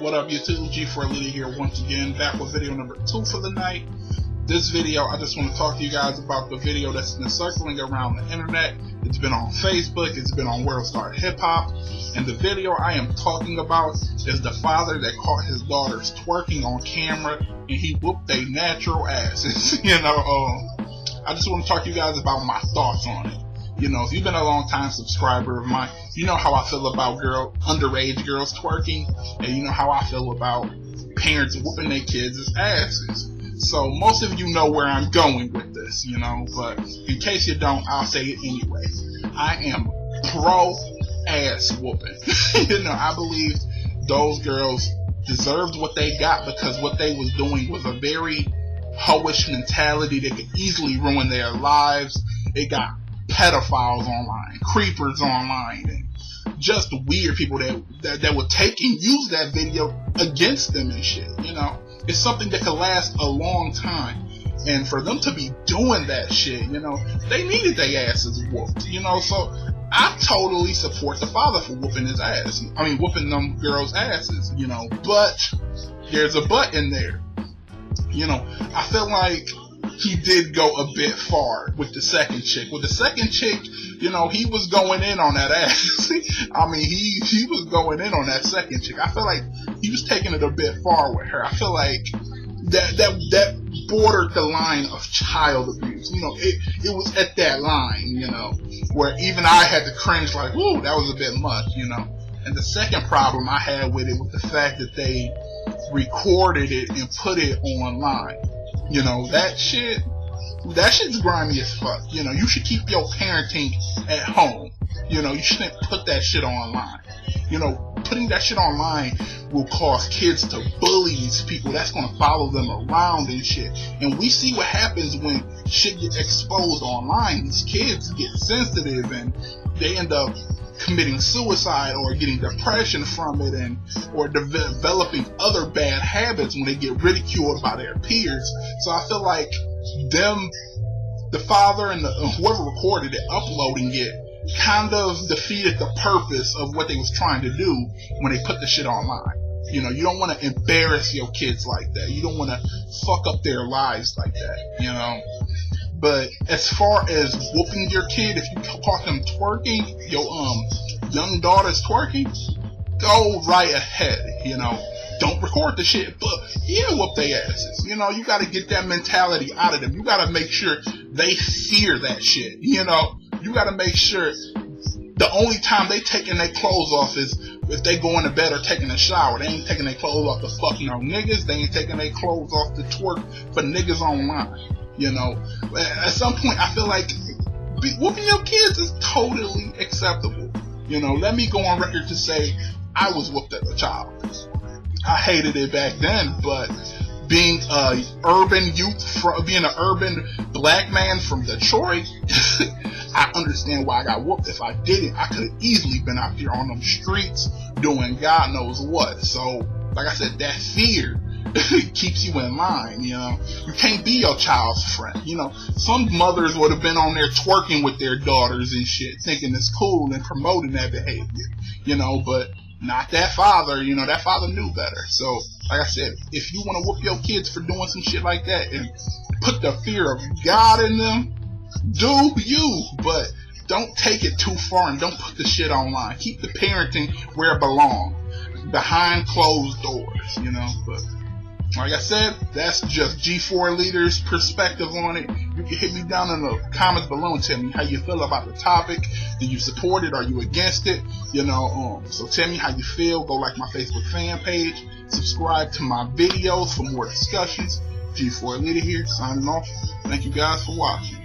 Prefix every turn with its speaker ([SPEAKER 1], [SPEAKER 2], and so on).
[SPEAKER 1] What up YouTube, G4 Leader here once again, back with video number 2 for the night. This video, I just want to talk to you guys about the video that's been circling around the internet. It's been on Facebook, it's been on World Star Hip Hop, and the video I am talking about is the father that caught his daughters twerking on camera and he whooped their natural asses. I just want to talk to you guys about my thoughts on it. If you've been a long time subscriber of mine, you know how I feel about underage girls twerking, and you know how I feel about parents whooping their kids' asses. So most of you know where I'm going with this, but in case you don't, I'll say it anyway. I am pro ass whooping. I believe those girls deserved what they got because what they was doing was a very hoish mentality that could easily ruin their lives. It got pedophiles online, creepers online, and just weird people that would take and use that video against them and shit. It's something that could last a long time, and for them to be doing that shit, they needed their asses whooped. So I totally support the father for whooping his ass. Whooping them girls' asses. But there's a but in there. I feel like he did go a bit far with the second chick. With the second chick, he was going in on that ass. He was going in on that second chick. I feel like he was taking it a bit far with her. I feel like that bordered the line of child abuse. It was at that line, where even I had to cringe like, whoa, that was a bit much, And the second problem I had with it was the fact that they recorded it and put it online. That shit's grimy as fuck. You should keep your parenting at home. You shouldn't put that shit online. Putting that shit online will cause kids to bully these people that's gonna follow them around and shit. And we see what happens when shit gets exposed online. These kids get sensitive and they end up committing suicide or getting depression from it, or developing other bad habits when they get ridiculed by their peers. So I feel like the father and whoever recorded it, uploading it, kind of defeated the purpose of what they was trying to do when they put the shit online. You don't want to embarrass your kids like that. You don't want to fuck up their lives like that, But as far as whooping your kid, if you caught them twerking, your young daughter's twerking, go right ahead, Don't record the shit, but whoop their asses. You gotta get that mentality out of them. You gotta make sure they fear that shit, You gotta make sure the only time they taking their clothes off is if they go into bed or taking a shower. They ain't taking their clothes off to fuck niggas. They ain't taking their clothes off to twerk for niggas online. At some point I feel like whooping your kids is totally acceptable. Let me go on record to say I was whooped as a child. I hated it back then, but being an urban black man from Detroit, I understand why I got whooped. If I didn't, I could have easily been out there on them streets doing God knows what. So, like I said, that fear keeps you in line, You can't be your child's friend. Some mothers would have been on there twerking with their daughters and shit, thinking it's cool and promoting that behavior, but not that father. That father knew better. So, like I said, if you want to whoop your kids for doing some shit like that and put the fear of God in them, do you, but don't take it too far and don't put the shit online. Keep the parenting where it belongs, behind closed doors, But like I said, that's just G4 Leader's perspective on it. You can hit me down in the comments below and tell me how you feel about the topic. Do you support it? Are you against it? So tell me how you feel. Go like my Facebook fan page. Subscribe to my videos for more discussions. G4 Leader here, signing off. Thank you guys for watching.